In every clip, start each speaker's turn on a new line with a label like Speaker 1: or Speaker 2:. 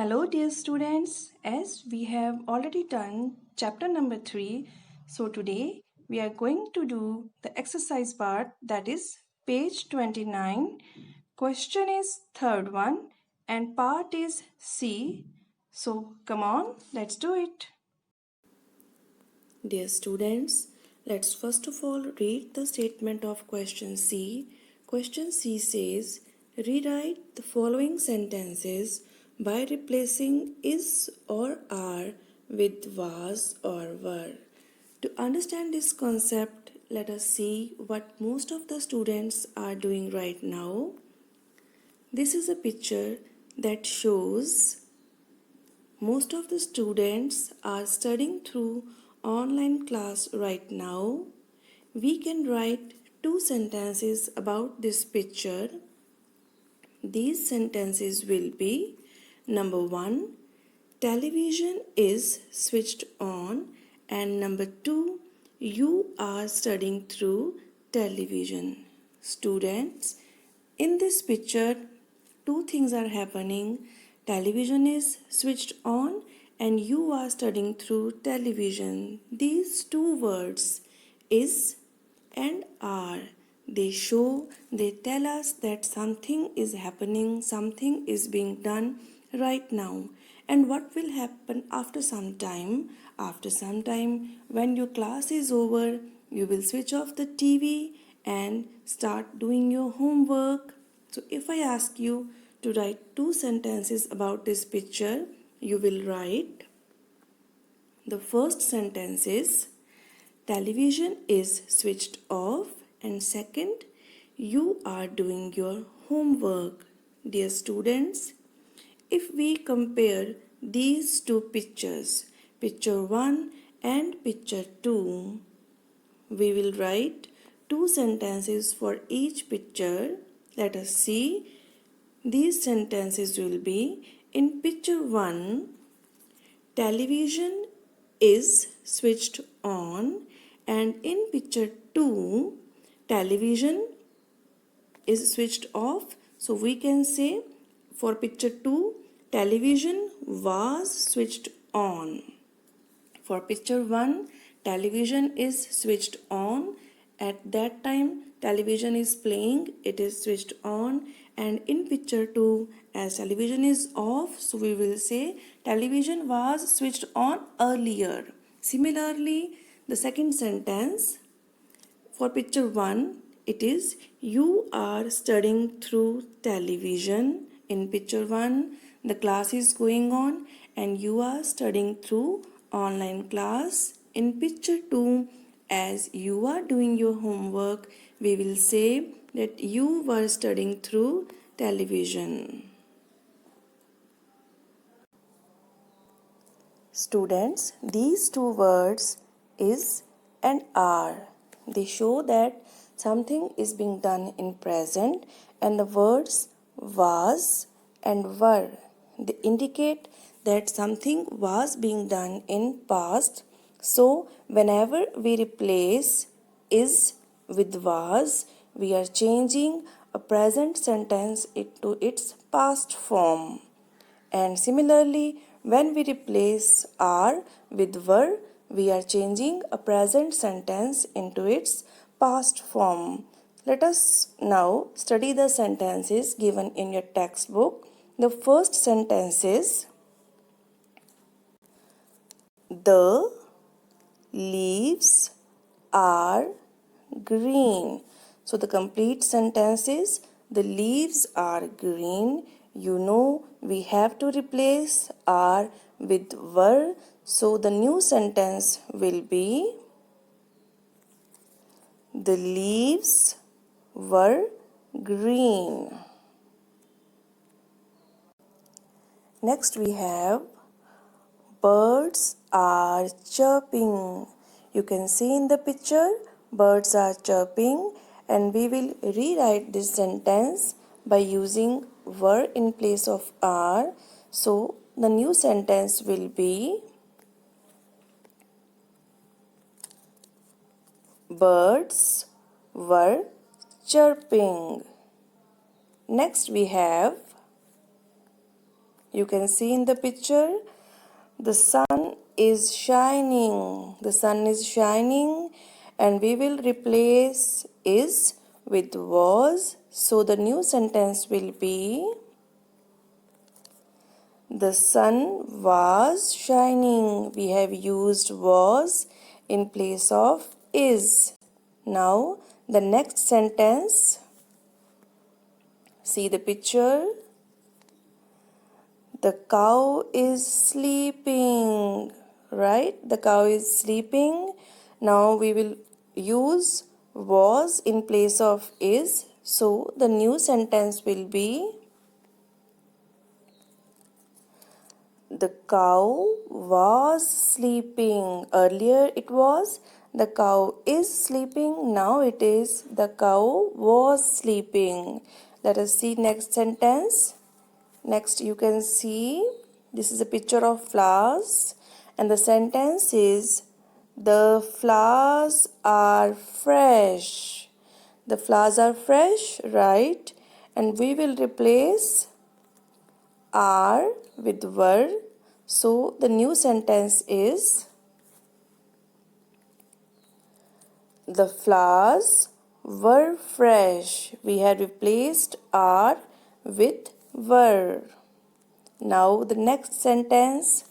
Speaker 1: Hello, dear students. As we have already done chapter number 3, so today we are going to do the exercise part, that is page 29. Question is third one and part is C. So come on, let's do it.
Speaker 2: Dear students, let's first of all read the statement of question C. Question C says, rewrite the following sentences by replacing is or are with was or were. To understand this concept, let us see what most of the students are doing right now. This is a picture that shows most of the students are studying through online class right now. We can write two sentences about this picture. These sentences will be number 1, television is switched on, and number 2, you are studying through television. Students, in this picture, two things are happening. Television is switched on and you are studying through television. These two words, is and are, they tell us that something is happening, something is being done right now. And what will happen after some time? After some time, when your class is over, you will switch off the TV and start doing your homework. So if I ask you to write two sentences about this picture, you will write, the first sentence is, television is switched off, and second, you are doing your homework. Dear students, if we compare these two pictures, picture 1 and picture 2, we will write two sentences for each picture. Let us see. These sentences will be, in picture 1, television is switched on, and in picture 2, television is switched off. So we can say, for picture 2, television was switched on. For picture 1, television is switched on. At that time, television is playing, it is switched on. And in picture 2, as television is off, so we will say television was switched on earlier. Similarly, the second sentence, for picture 1, it is, you are studying through television. In picture 1, the class is going on and you are studying through online class. In picture 2, as you are doing your homework, we will say that you were studying through television. Students, these two words, is and are, they show that something is being done in present, and the words was and were, they indicate that something was being done in past. So whenever we replace is with was, we are changing a present sentence into its past form. And similarly, when we replace are with were, we are changing a present sentence into its past form. Let us now study the sentences given in your textbook. The first sentence is, the leaves are green. So the complete sentence is, the leaves are green. You know we have to replace are with were. So the new sentence will be, the leaves were green. Next we have, birds are chirping. You can see in the picture, birds are chirping, and we will rewrite this sentence by using were in place of are. So the new sentence will be, birds were chirping. Next we have, You can see in the picture, the sun is shining. The sun is shining, and we will replace is with was. So the new sentence will be, the sun was shining. We have used was in place of is. Now the next sentence, see the picture. The cow is sleeping, right? The cow is sleeping. Now we will use was in place of is. So the new sentence will be, the cow was sleeping. Earlier it was, the cow is sleeping. Now it is, the cow was sleeping. Let us see next sentence. Next you can see, this is a picture of flowers, and the sentence is, the flowers are fresh. The flowers are fresh, right? And we will replace are with were. So the new sentence is, the flowers were fresh. We had replaced are with were. Now the next sentence,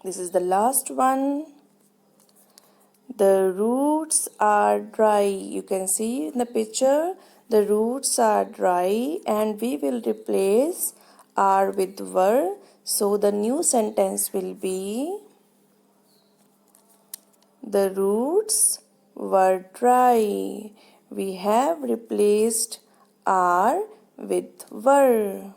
Speaker 2: this is the last one. The roots are dry. You can see in the picture, the roots are dry, and we will replace are with were. So the new sentence will be, the roots were dry. We have replaced are with were.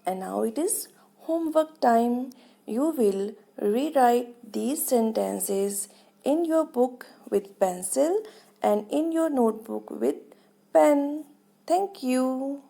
Speaker 2: And now it is homework time. You will rewrite these sentences in your book with pencil and in your notebook with pen. Thank you.